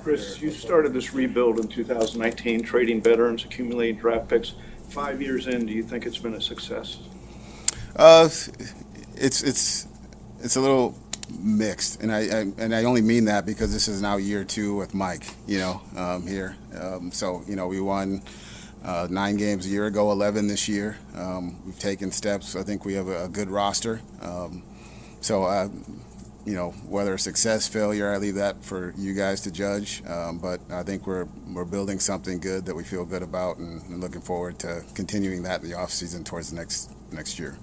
Chris, you started this rebuild in 2019, trading veterans, accumulating draft picks. 5 years in, do you think it's been a success? Uh, it's a little mixed, and I only mean that because this is now year 2 with Mike, here. So we won 9 games a year ago, 11 this year. We've taken steps. I think we have a good roster. So whether success, failure, I leave that for you guys to judge. But I think we're building something good that we feel good about, and looking forward to continuing that in the off season towards the next year.